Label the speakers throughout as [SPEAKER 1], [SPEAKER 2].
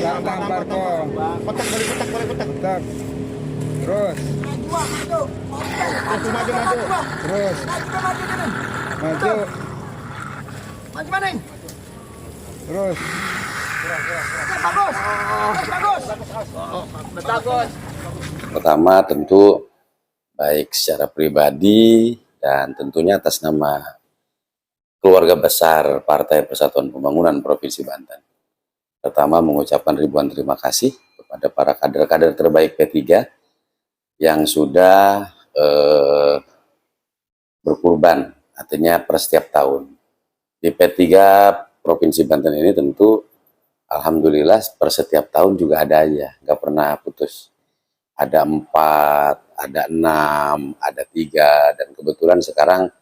[SPEAKER 1] Tampar kok.
[SPEAKER 2] Kotak boleh kotak, boleh kotak.
[SPEAKER 1] Kotak. Terus.
[SPEAKER 2] Maju, maju, maju.
[SPEAKER 1] Terus. Maju.
[SPEAKER 3] Maju mana?
[SPEAKER 1] Terus.
[SPEAKER 3] Bagus. Bagus. Bagus.
[SPEAKER 4] Pertama tentu baik secara pribadi dan tentunya atas nama keluarga besar Partai Persatuan Pembangunan Provinsi Banten. Pertama mengucapkan ribuan terima kasih kepada para kader-kader terbaik P3 yang sudah berkurban, artinya per setiap tahun. Di P3 Provinsi Banten ini tentu alhamdulillah per setiap tahun juga ada aja, nggak pernah putus. Ada 4, ada 6, ada 3, dan kebetulan sekarang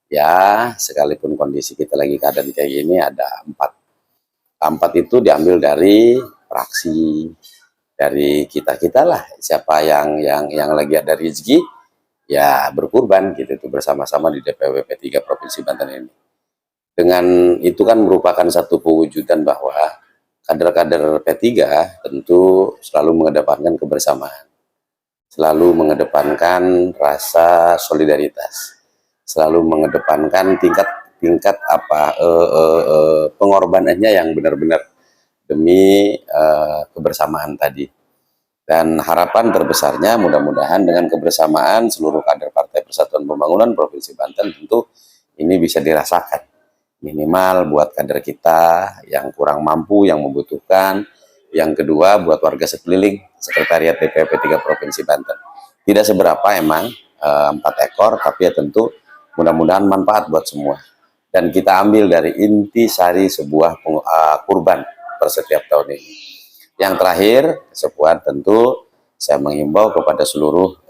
[SPEAKER 4] ya sekalipun kondisi kita lagi keadaan kayak gini ada 4. 4 itu diambil dari fraksi, dari kita-kita lah, siapa yang lagi ada rezeki ya berkurban gitu tuh bersama-sama di DPW P3 Provinsi Banten ini. Dengan itu kan merupakan satu pewujudan bahwa kader-kader P3 tentu selalu mengedepankan kebersamaan, selalu mengedepankan rasa solidaritas, selalu mengedepankan tingkat pengorbanannya yang benar-benar demi kebersamaan tadi. Dan harapan terbesarnya mudah-mudahan dengan kebersamaan seluruh kader Partai Persatuan Pembangunan Provinsi Banten tentu ini bisa dirasakan. Minimal buat kader kita yang kurang mampu, yang membutuhkan. Yang kedua buat warga sekeliling Sekretariat DPW 3 Provinsi Banten. Tidak seberapa emang 4 ekor, tapi ya tentu mudah-mudahan manfaat buat semua. Dan kita ambil dari inti sari sebuah kurban per setiap tahun ini. Yang terakhir, sepuan tentu saya menghimbau kepada seluruh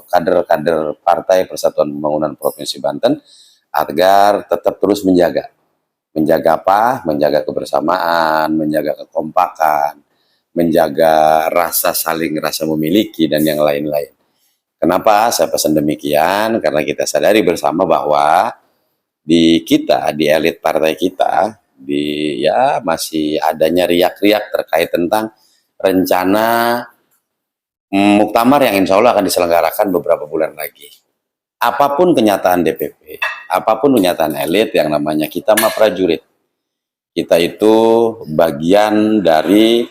[SPEAKER 4] kader-kader Partai Persatuan Pembangunan Provinsi Banten agar tetap terus menjaga apa? Menjaga kebersamaan, menjaga kekompakan, menjaga rasa memiliki dan yang lain-lain. Kenapa saya pesan demikian? Karena kita sadari bersama bahwa di elit partai kita, masih adanya riak-riak terkait tentang rencana muktamar yang insya Allah akan diselenggarakan beberapa bulan lagi. Apapun kenyataan DPP, apapun kenyataan elit, yang namanya kita mah prajurit. Kita itu bagian dari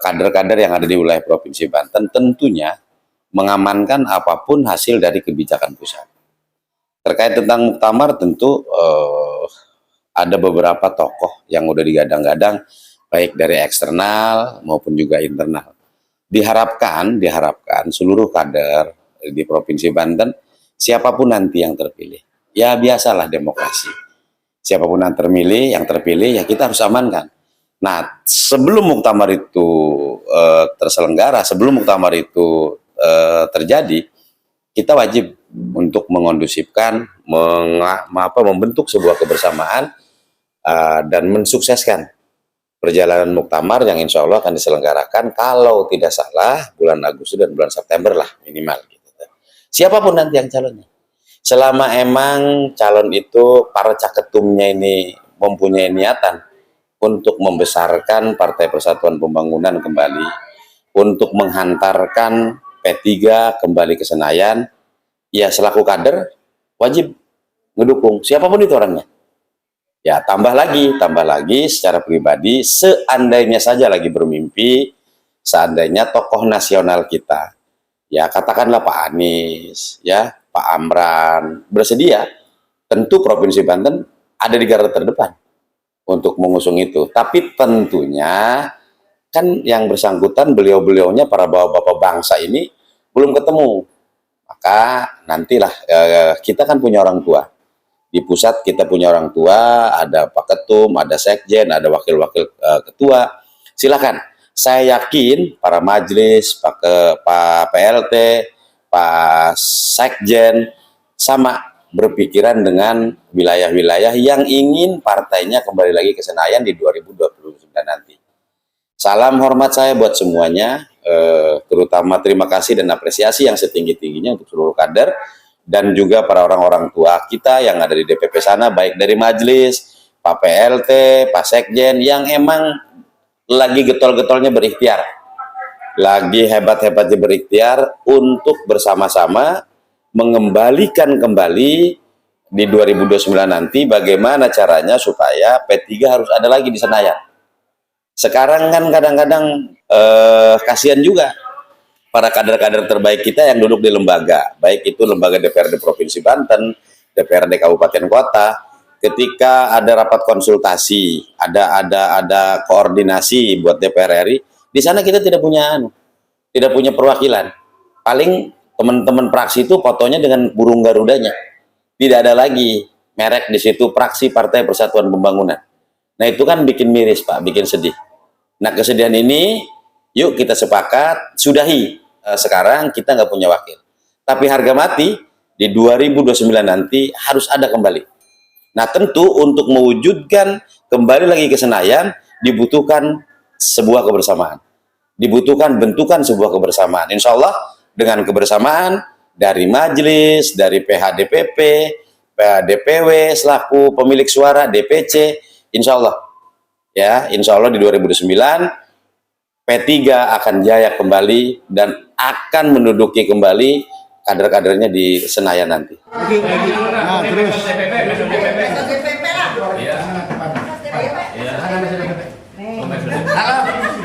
[SPEAKER 4] kader-kader yang ada di wilayah Provinsi Banten, tentunya mengamankan apapun hasil dari kebijakan pusat. Terkait tentang muktamar tentu ada beberapa tokoh yang udah digadang-gadang, baik dari eksternal maupun juga internal. Diharapkan seluruh kader di Provinsi Banten, siapapun nanti yang terpilih, ya biasalah demokrasi. Siapapun yang terpilih ya kita harus amankan. Nah, sebelum muktamar itu terselenggara, sebelum muktamar itu terjadi, kita wajib untuk mengondusifkan, membentuk sebuah kebersamaan dan mensukseskan perjalanan muktamar yang insya Allah akan diselenggarakan kalau tidak salah bulan Agustus dan bulan September lah minimal. Siapapun nanti yang calonnya, selama emang calon itu para caketumnya ini mempunyai niatan untuk membesarkan Partai Persatuan Pembangunan kembali, untuk menghantarkan P3 kembali ke Senayan, ya selaku kader wajib ngedukung siapapun itu orangnya. Ya tambah lagi secara pribadi, seandainya saja lagi bermimpi, seandainya tokoh nasional kita, ya katakanlah Pak Anies, ya Pak Amran bersedia, tentu Provinsi Banten ada di garda terdepan untuk mengusung itu. Tapi tentunya kan yang bersangkutan beliau-beliaunya para bapak-bapak bangsa ini belum ketemu. Maka nantilah kita kan punya orang tua. Di pusat kita punya orang tua, ada Pak Ketum, ada Sekjen, ada wakil-wakil ketua. Silakan. Saya yakin para majelis, Pak PLT, Pak Sekjen sama berpikiran dengan wilayah-wilayah yang ingin partainya kembali lagi ke Senayan di 2029 nanti. Salam hormat saya buat semuanya, terutama terima kasih dan apresiasi yang setinggi-tingginya untuk seluruh kader dan juga para orang-orang tua kita yang ada di DPP sana, baik dari majelis, Pak PLT, Pak Sekjen, yang emang lagi getol-getolnya berikhtiar, lagi hebat-hebatnya berikhtiar untuk bersama-sama mengembalikan kembali di 2029 nanti bagaimana caranya supaya P3 harus ada lagi di Senayan. Sekarang kan kadang-kadang kasihan juga para kader-kader terbaik kita yang duduk di lembaga, baik itu lembaga DPRD Provinsi Banten, DPRD Kabupaten Kota, ketika ada rapat konsultasi, ada koordinasi buat DPR RI, di sana kita tidak punya perwakilan. Paling teman-teman praksi itu fotonya dengan burung garudanya. Tidak ada lagi merek di situ praksi Partai Persatuan Pembangunan. Nah, itu kan bikin miris, Pak, bikin sedih. Nah, kesedihan ini yuk kita sepakat sudahi. Sekarang kita nggak punya wakil. Tapi harga mati di 2029 nanti harus ada kembali. Nah, tentu untuk mewujudkan kembali lagi ke Senayan dibutuhkan sebuah kebersamaan. Dibutuhkan bentukan sebuah kebersamaan. Insya Allah dengan kebersamaan dari majelis, dari PHDPP, PHDPW selaku pemilik suara, DPC, insya Allah di 2009 P3 akan jaya kembali dan akan menduduki kembali kader-kadernya di Senayan nanti.
[SPEAKER 1] Nah, terus.
[SPEAKER 2] Halo,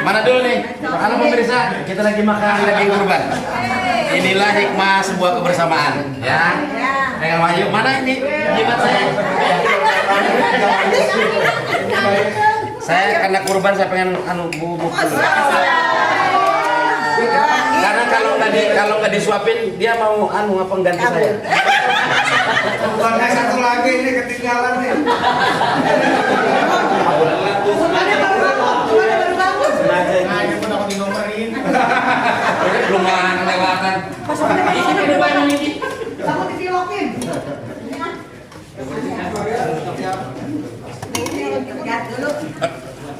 [SPEAKER 2] mana dulu nih? Halo pemirsa, kita lagi makan daging kurban. Inilah hikmah sebuah kebersamaan, ya. Dengan Wahyu, mana ini? Jimat saya. Saya karena kurban saya pengen bubuk dulu. Karena kalau nggak disuapin dia mau apa ganti saya.
[SPEAKER 1] Bukannya satu lagi ini ketinggalan nih.
[SPEAKER 2] Belum kelewatan.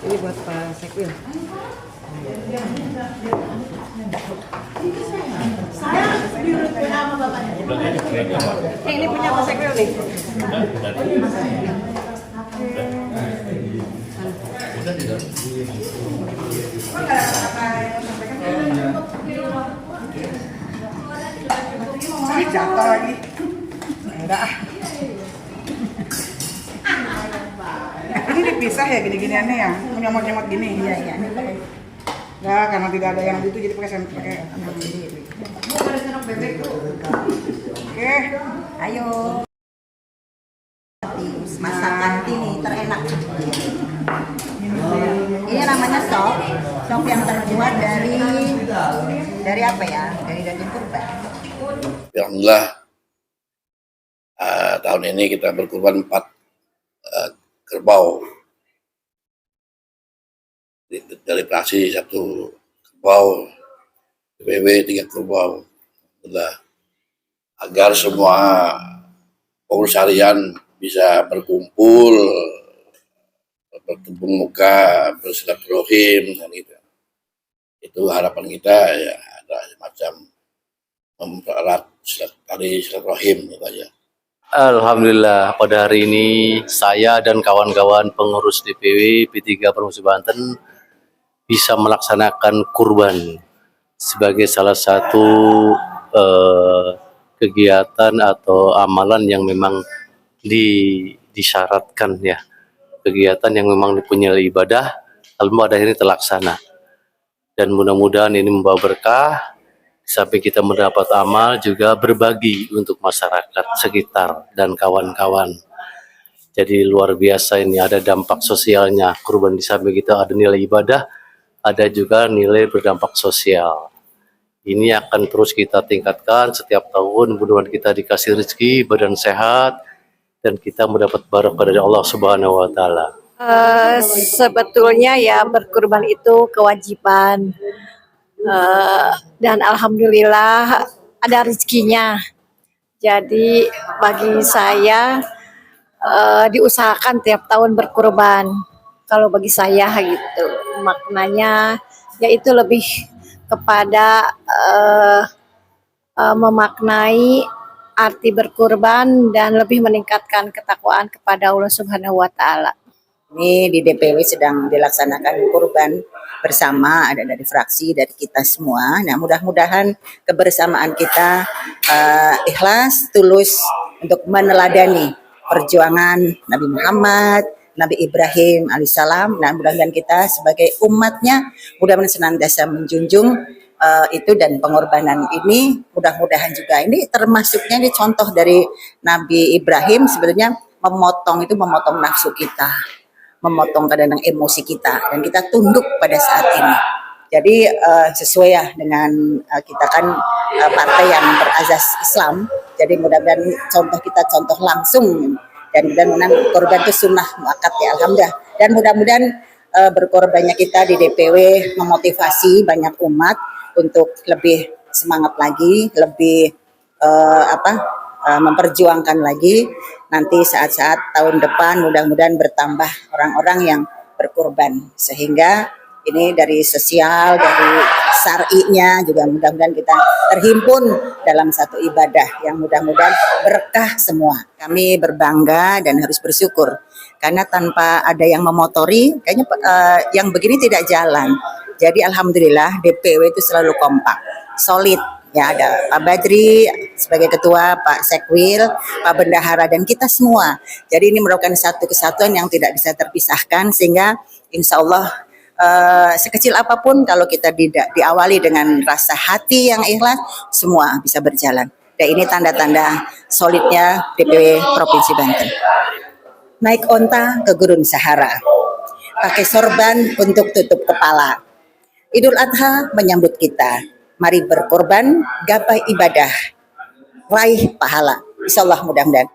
[SPEAKER 5] Ini buat Pak Sekwil. Ini punya Pak Sekwil nih.
[SPEAKER 3] Jatuh lagi. Enggak. Ini dipisah ya gini-giniannya ya, nyomot-nyomot gini.
[SPEAKER 5] Iya, iya. Ini pakai.
[SPEAKER 3] Ya, karena tidak ada yang itu jadi pakai ini. Oke,
[SPEAKER 5] Ayo. Masakan ini terenak. Ini namanya sop. Sop yang terbuat dari apa ya? Dari daging kurban.
[SPEAKER 6] Alhamdulillah tahun ini kita berkurban 4 kerbau dari praksi, 1 kerbau, PW 3 kerbau. Alhamdulillah, agar semua pengurus harian bisa berkumpul, bertemu muka, bersilaturahim, dan gitu. Itu harapan kita, ya ada semacam mempererat tali silaturahim gitu aja.
[SPEAKER 7] Alhamdulillah pada hari ini saya dan kawan-kawan pengurus DPW P3 Provinsi Banten bisa melaksanakan kurban sebagai salah satu kegiatan atau amalan yang memang disyaratkan ya, kegiatan yang memang dipunyai ibadah, lalu pada ini terlaksana dan mudah-mudahan ini membawa berkah. Sampai kita mendapat amal juga berbagi untuk masyarakat sekitar dan kawan-kawan. Jadi luar biasa ini, ada dampak sosialnya. Kurban di samping kita ada nilai ibadah, ada juga nilai berdampak sosial. Ini akan terus kita tingkatkan setiap tahun. Mudah-mudahan kita dikasih rezeki, badan sehat, dan kita mendapat barokah dari Allah Subhanahu Wa Taala.
[SPEAKER 5] Sebetulnya ya berkurban itu kewajiban. Dan alhamdulillah ada rezekinya. Jadi bagi saya diusahakan tiap tahun berkurban. Kalau bagi saya gitu, maknanya yaitu lebih kepada memaknai arti berkurban dan lebih meningkatkan ketakwaan kepada Allah Subhanahu Wa Taala. Ini di DPW sedang dilaksanakan kurban bersama, ada dari fraksi, dari kita semua. Nah, mudah-mudahan kebersamaan kita ikhlas, tulus untuk meneladani perjuangan Nabi Muhammad, Nabi Ibrahim alaihissalam. Nah, mudah-mudahan kita sebagai umatnya mudah-mudahan senantiasa menjunjung itu, dan pengorbanan ini mudah-mudahan juga ini termasuknya ini contoh dari Nabi Ibrahim sebetulnya memotong nafsu kita, memotong kadang-kadang emosi kita, dan kita tunduk pada saat ini. Jadi sesuai ya dengan kita kan partai yang berazas Islam, jadi mudah-mudahan contoh kita contoh langsung, dan mudah-mudahan korban itu sunnah muakkad ya, alhamdulillah. Dan mudah-mudahan berkorbannya kita di DPW memotivasi banyak umat untuk lebih semangat lagi, lebih memperjuangkan lagi. Nanti saat-saat tahun depan mudah-mudahan bertambah orang-orang yang berkorban, sehingga ini dari sosial, dari syar'inya juga mudah-mudahan kita terhimpun dalam satu ibadah yang mudah-mudahan berkah semua. Kami berbangga dan harus bersyukur karena tanpa ada yang memotori kayaknya yang begini tidak jalan. Jadi alhamdulillah DPW itu selalu kompak, solid. Ya, ada Pak Badri sebagai ketua, Pak Sekwil, Pak Bendahara, dan kita semua. Jadi ini merupakan satu kesatuan yang tidak bisa terpisahkan, sehingga insya Allah sekecil apapun kalau kita tidak diawali dengan rasa hati yang ikhlas, semua bisa berjalan. Dan ini tanda-tanda solidnya DPW Provinsi Banten. Naik onta ke Gurun Sahara, pakai sorban untuk tutup kepala. Idul Adha menyambut kita. Mari berkorban, gapai ibadah, raih pahala. Insyaallah mudah-mudahan.